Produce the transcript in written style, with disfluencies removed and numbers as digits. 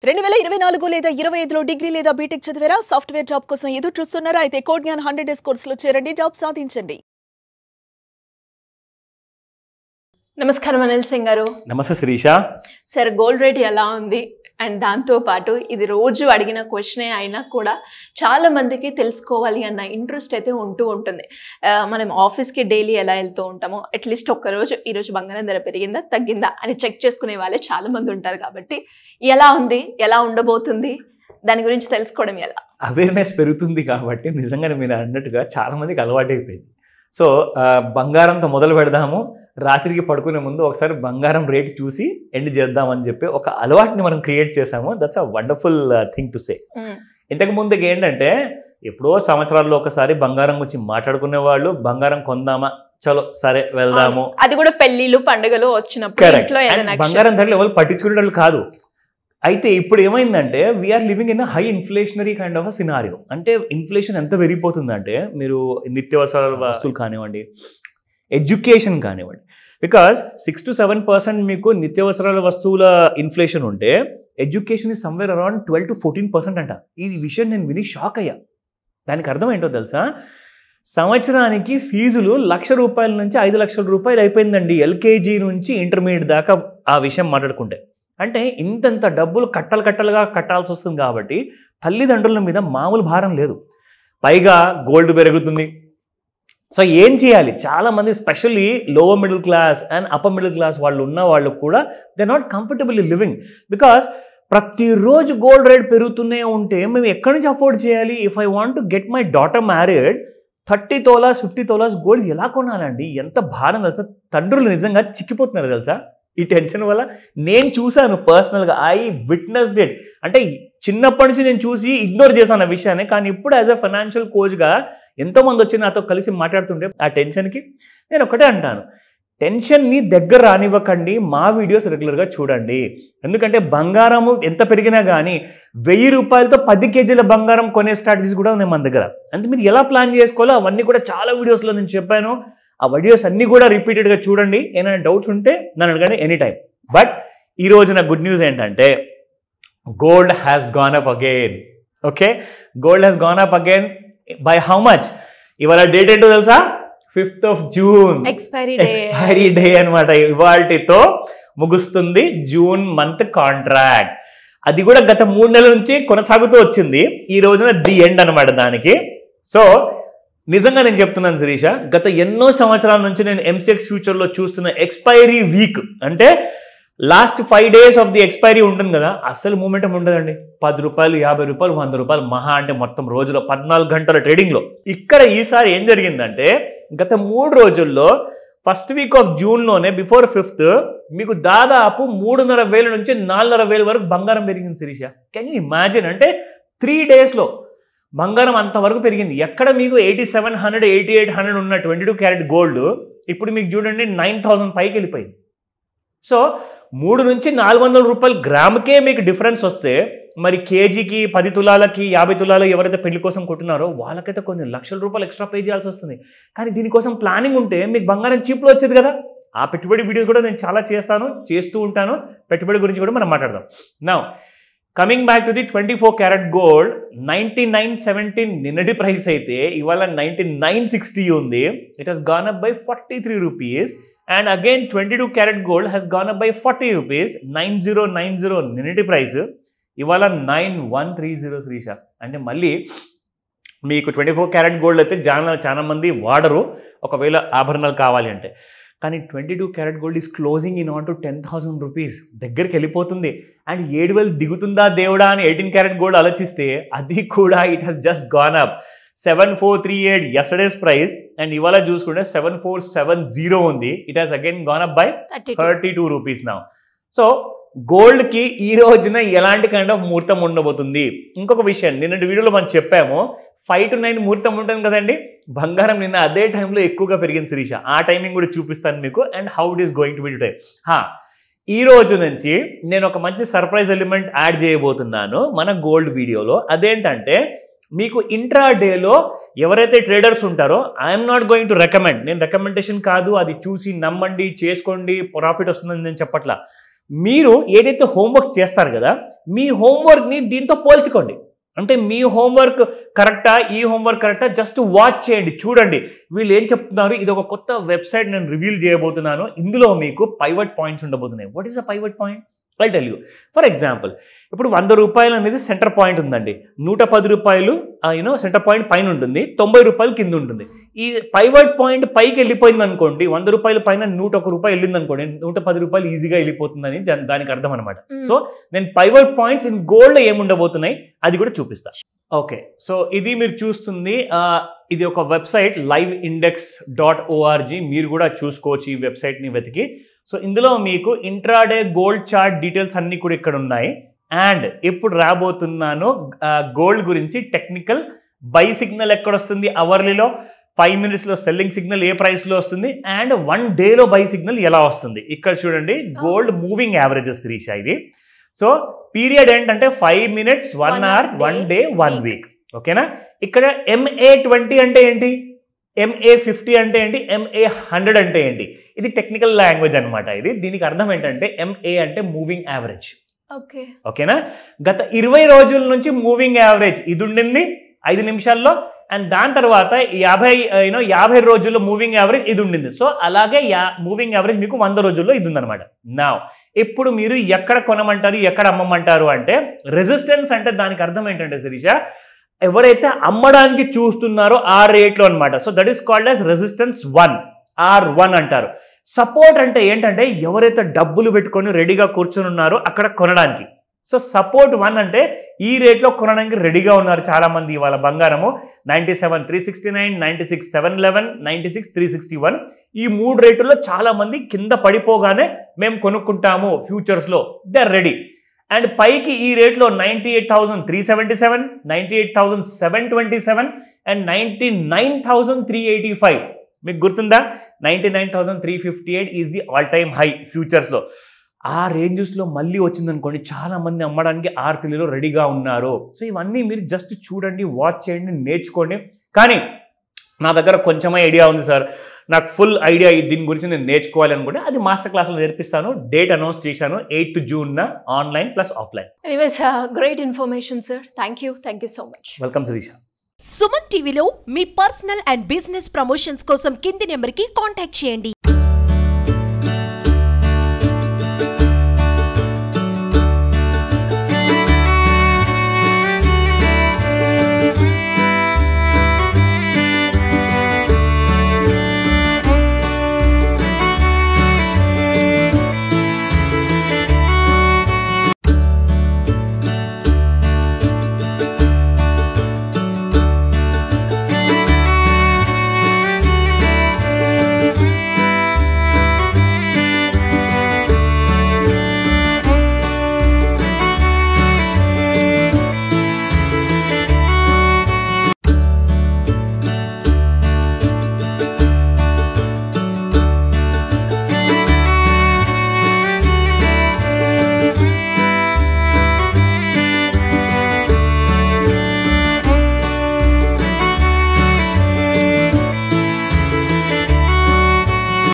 2024 లేదా 25లో డిగ్రీ లేదా బీటెక్ చదివారా? సాఫ్ట్వేర్ జాబ్ కోసం ఎదురు చూస్తున్నారా? అయితే కోడ్ జ్ఞాన్ 100 డేస్ కోర్సులో చేరండి, జాబ్ సాధించండి. నమస్కారం అనిల్ సింగ్ గారు. నమస్తే శిరీష. సార్, గోల్డ్ రేట్ ఎలా ఉంది? అండ్ దాంతో పాటు ఇది రోజు అడిగిన క్వశ్చనే అయినా కూడా చాలా మందికి తెలుసుకోవాలి అన్న ఇంట్రెస్ట్ అయితే ఉంటుంది. మనం ఆఫీస్కి డైలీ ఎలా వెళ్తూ ఉంటామో అట్లీస్ట్ ఒక్కరోజు ఈరోజు బంగారం ధర పెరిగిందా తగ్గిందా అని చెక్ చేసుకునే వాళ్ళే చాలా మంది ఉంటారు. కాబట్టి ఎలా ఉంది, ఎలా ఉండబోతుంది, దాని గురించి తెలుసుకోవడం ఎలా? అవేర్నెస్ పెరుగుతుంది కాబట్టి నిజంగానే మీరు అన్నట్టుగా చాలా మందికి అలవాటు అయిపోయింది. సో బంగారంతో మొదలు పెడదాము, రాత్రికి పడుకునే ముందు ఒకసారి బంగారం రేట్ చూసి ఎండ్ చేద్దామని చెప్పి ఒక అలవాటుని మనం క్రియేట్ చేసాము. That's a wonderful thing to say. ఇంతకు ముందుకి ఏంటంటే ఎప్పుడో సంవత్సరాల్లో ఒకసారి బంగారం గురించి మాట్లాడుకునే వాళ్ళు, బంగారం కొందామా, చలో సరే వెళ్దాము, అది కూడా పెళ్లిళ్ళు పండుగలు వచ్చినప్పుడు బంగారం ధరలు ఎవరు పట్టించుకునే వాళ్ళు కాదు. అయితే ఇప్పుడు ఏమైందంటే we are living in high inflationary kind of a scenario. అంటే ఇన్ఫ్లేషన్ ఎంత పెరిగిపోతుందంటే మీరు నిత్యావసరాల వస్తువులు కానివ్వండి, ఎడ్యుకేషన్ కానివ్వండి, బికాస్ 6 to 7% మీకు నిత్యావసరాల వస్తువుల ఇన్ఫ్లేషన్ ఉంటే education is somewhere around 12 to 14% అంట. ఈ విషయం నేను విని షాక్ అయ్యా. దానికి అర్థం ఏంటో తెలుసా? సంవత్సరానికి ఫీజులు ₹1,00,000 నుంచి ₹5,00,000 అయిపోయిందండి, ఎల్కేజీ నుంచి ఇంటర్మీడియట్ దాకా. ఆ విషయం మాట్లాడుకుంటే అంటే ఇంతంత డబ్బులు కట్టలుగా కట్టాల్సి వస్తుంది. కాబట్టి తల్లిదండ్రుల మీద మామూలు భారం లేదు. పైగా గోల్డ్ పెరుగుతుంది. సో ఏం చేయాలి? చాలామంది specially lower middle class and upper middle class వాళ్ళు ఉన్న వాళ్ళు కూడా they not comfortable in living. Because ప్రతిరోజు గోల్డ్ రేట్ పెరుగుతూనే ఉంటే మేము ఎక్కడి నుంచి అఫోర్డ్ చేయాలి? If I want to get my daughter married, 30 tolas 50 tolas gold ఎలా కొనాలండి? ఎంత భారం తెలుసా? తండ్రులు నిజంగా చిక్కిపోతున్నారు తెలుసా ఈ టెన్షన్ వల్ల. నేను చూశాను పర్సనల్గా, ఐ విట్నెస్డ్ ఇట్. అంటే చిన్నప్పటి నుంచి నేను చూసి ఇగ్నోర్ చేశాను ఆ విషయాన్ని. కానీ ఇప్పుడు యాజ్ అ ఫైనాన్షియల్ కోచ్గా ఎంతోమంది వచ్చి నాతో కలిసి మాట్లాడుతుంటే ఆ టెన్షన్కి నేను ఒకటే అంటాను, టెన్షన్ని దగ్గర రానివ్వకండి, మా వీడియోస్ రెగ్యులర్గా చూడండి. ఎందుకంటే బంగారము ఎంత పెరిగినా కానీ ₹1,000 10 కేజీల బంగారం కొనే స్ట్రాటజీస్ కూడా ఉన్నాయి మన దగ్గర. అంటే మీరు ఎలా ప్లాన్ చేసుకోవాలో అవన్నీ కూడా చాలా వీడియోస్లో నేను చెప్పాను. ఆ వీడియోస్ అన్నీ కూడా రిపీటెడ్గా చూడండి. ఏమైనా డౌట్స్ ఉంటే నన్ను అడగండి ఎనీ టైం. బట్ ఈరోజు నా గుడ్ న్యూస్ ఏంటంటే gold has gone up again. Okay, gold has gone up again by how much? ఇవాళ డేట్ ఏంటో తెలుసా? 5th of June expiry day అనమాట. ఇవాల్టితో ముగుస్తుంది జూన్ మంత్ కాంట్రాక్ట్. అది కూడా గత 3 నెలల నుంచి కొనసాగుతూ వచ్చింది. ఈ రోజున ది ఎండ్ అనమాట దానికి. సో నిజంగా నేను చెప్తున్నాను శిరీష, గత ఎన్నో సంవత్సరాల నుంచి నేను ఎంసీఎక్స్ ఫ్యూచర్లో చూస్తున్న ఎక్స్పైరీ వీక్ అంటే last 5 days of the expiry ఉంటుంది కదా, అస్సలు మూమెంటం ఉండదండి. ₹10, ₹50, ₹100 మహా అంటే మొత్తం రోజులో 14 గంటల ట్రేడింగ్లో. ఇక్కడ ఈసారి ఏం జరిగిందంటే గత 3 రోజుల్లో ఫస్ట్ వీక్ ఆఫ్ జూన్లోనే బిఫోర్ 5th మీకు దాదాపు 3,500 నుంచి 4,500 వరకు బంగారం పెరిగింది శిరీష. Can you imagine? అంటే 3 daysలో బంగారం అంతవరకు పెరిగింది. ఎక్కడ మీకు 8,700 8,800 ఉన్న 22 క్యారెట్ గోల్డ్ ఇప్పుడు మీకు చూడండి 9,000 పైకి వెళ్ళిపోయింది. సో 3 నుంచి 400 రూపాయలు గ్రాముకే మీకు డిఫరెన్స్ వస్తే మరి కేజీకి 10 తులాలకి 50 తులాలు ఎవరైతే పెళ్లి కోసం కొట్టున్నారో వాళ్ళకైతే కొన్ని ₹1,00,000 ఎక్స్ట్రా పే చేయాల్సి వస్తుంది. కానీ దీనికోసం ప్లానింగ్ ఉంటే మీకు బంగారం చీప్లో వచ్చేది కదా. ఆ పెట్టుబడి వీడియోస్ కూడా నేను చాలా చేస్తూ ఉంటాను. పెట్టుబడి గురించి కూడా మనం మాట్లాడదాం. Now coming back to the 24 carat gold, 99.17 నిన్నటి ప్రైస్ అయితే ఇవాళ 99.60 ఉంది. It has gone up by ₹43. And again 22 carat gold has gone up by ₹40. 9090 నిన్నటి ప్రైస్ ఇవాళ 9130 శ్రీష. అంటే మళ్ళీ మీకు 24 క్యారెట్ గోల్డ్ అయితే చాలా మంది వాడరు ఒకవేళ ఆభరణాలు కావాలి అంటే. కానీ 22 carat gold is closing in on to ₹10,000 దగ్గరికి వెళ్ళిపోతుంది. అండ్ 7,000 దిగుతుందా దేవుడా అని 18 క్యారెట్ గోల్డ్ ఆలోచిస్తే అది కూడా it has just gone up 7438 yesterday's price. And ఇవాళ చూసుకుంటే 7470 ఉంది. It has again gone up by ₹32 now. So గోల్డ్కి ఈ రోజున ఎలాంటి కైండ్ ఆఫ్ ముహూర్తం ఉండబోతుంది? ఇంకొక విషయం, నిన్నటి వీడియోలో మనం చెప్పాము 5 to 9 ముహూర్తం ఉంటుంది కదండి. బంగారం నిన్న అదే టైంలో ఎక్కువగా పెరిగింది శిరీష. ఆ టైమింగ్ కూడా చూపిస్తాను మీకు and how it is going to be today. ఈ రోజు నుంచి నేను ఒక మంచి సర్ప్రైజ్ ఎలిమెంట్ యాడ్ చేయబోతున్నాను మన గోల్డ్ వీడియోలో. అదేంటంటే మీకు ఇంట్రా డేలో ఎవరైతే ట్రేడర్స్ ఉంటారో I'm not going to recommend, నేను రికమెండేషన్ కాదు, అది చూసి నమ్మండి చేసుకోండి ప్రాఫిట్ వస్తుందని నేను చెప్పట్లా. మీరు ఏదైతే హోంవర్క్ చేస్తారు కదా, మీ హోంవర్క్ని దీంతో పోల్చుకోండి. అంటే మీ హోంవర్క్ కరెక్టా, ఈ హోంవర్క్ కరెక్టా, జస్ట్ వాచ్ చేయండి, చూడండి వీళ్ళు ఏం చెప్తున్నారు. ఇది ఒక కొత్త వెబ్సైట్ నేను రివీల్ చేయబోతున్నాను. ఇందులో మీకు పైవట్ పాయింట్స్ ఉండబోతున్నాయి. What is a pivot point? I tell you. For example, ఇప్పుడు 100 రూపాయలు అనేది సెంటర్ పాయింట్ ఉందండి. 110 రూపాయలు సెంటర్ పాయింట్ పైన ఉంటుంది, 90 రూపాయలు కింద ఉంటుంది. ఈ పైవట్ పాయింట్ పైకి వెళ్ళిపోయింది అనుకోండి, 100 రూపాయల పైన 101 రూపాయలు వెళ్ళింది అనుకోండి, 110 రూపాయలు ఈజీగా వెళ్ళిపోతుందని దానికి అర్థం అనమాట. సో నేను పైవట్ పాయింట్స్ ఇన్ గోల్డ్ ఏముండబోతున్నాయి అది కూడా చూపిస్తాను. ఓకే, సో ఇది మీరు చూస్తుంది, ఇది ఒక వెబ్సైట్ liveindex.org. మీరు కూడా చూసుకోవచ్చు ఈ వెబ్సైట్ని వెతికి. సో ఇందులో మీకు ఇంట్రాడే గోల్డ్ చార్ట్ డీటెయిల్స్ అన్నీ కూడా ఇక్కడ ఉన్నాయి. అండ్ ఇప్పుడు రాబోతున్నాను గోల్డ్ గురించి టెక్నికల్ బై సిగ్నల్ ఎక్కడ వస్తుంది, అవర్లీలో 5 మినిట్స్లో సెల్లింగ్ సిగ్నల్ ఏ ప్రైస్లో వస్తుంది, అండ్ 1 డేలో బై సిగ్నల్ ఎలా వస్తుంది. ఇక్కడ చూడండి, గోల్డ్ మూవింగ్ యావరేజెస్ రీచ్ ఇది. సో పీరియడ్ ఏంటంటే 5 మినిట్స్, 1 అవర్, 1 డే, 1 వీక్. ఓకేనా? ఇక్కడ MA20 అంటే ఏంటి, MA50 అంటే ఏంటి, MA100 అంటే ఏంటి, ఇది టెక్నికల్ లాంగ్వేజ్ అనమాట. దీనికి అర్థం ఏంటంటే MA అంటే మూవింగ్ యావరేజ్. ఓకేనా? గత 20 రోజుల నుంచి మూవింగ్ యావరేజ్ ఇది ఉండింది 5 నిమిషాల్లో, అండ్ దాని తర్వాత 50 రోజుల్లో మూవింగ్ యావరేజ్ ఇది ఉండింది. సో అలాగే మూవింగ్ యావరేజ్ మీకు 100 రోజుల్లో ఇది ఉందన్నమాట. నా ఇప్పుడు మీరు ఎక్కడ కొనమంటారు, ఎక్కడ అమ్మమంటారు అంటే, రెసిస్టెన్స్ అంటే దానికి అర్థం ఏంటంటే శిరీష, ఎవరైతే అమ్మడానికి చూస్తున్నారో ఆ రేట్లో అనమాట. So that is called as resistance 1, R1 అంటారు. సపోర్ట్ అంటే ఏంటంటే, ఎవరైతే డబ్బులు పెట్టుకొని రెడీగా కూర్చొని ఉన్నారో అక్కడ కొనడానికి. సో సపోర్ట్ 1 అంటే ఈ రేట్లో కొనడానికి రెడీగా ఉన్నారు చాలా మంది. ఇవాళ బంగారము 97,369, 96,711, 96,361 ఈ 3 రేటుల్లో చాలా మంది కింద పడిపోగానే మేము కొనుక్కుంటాము ఫ్యూచర్స్లో, దే ఆర్ రెడీ. అండ్ పైకి ఈ రేట్లో 98,377, 98,727 అండ్ 99,385. మీకు గుర్తుందా? 99,358 is the all time high ఫ్యూచర్స్లో. ఆ రేంజెస్లో మళ్ళీ వచ్చిందనుకోండి, చాలా మంది అమ్మడానికి ఆర్తిలో రెడీగా ఉన్నారు. సో ఇవన్నీ మీరు జస్ట్ చూడండి, వాచ్ చేయండి, నేర్చుకోండి. కానీ నా దగ్గర కొంచెమే ఐడియా ఉంది సార్, నాకు ఫుల్ ఐడియా దీని గురించి నేను నేర్చుకోవాలి అనుకుంటే అది మాస్టర్ క్లాస్లో నేర్పిస్తాను. డేట్ అనౌన్స్ చేశాను 8th June, online plus offline. Anyways great information sir. Thank you so much. Welcome Sirisha. Suman టీవీలో మీ పర్సనల్ అండ్ బిజినెస్ ప్రమోషన్స్ కోసం కింది నెంబర్కి కాంటాక్ట్ చేయండి.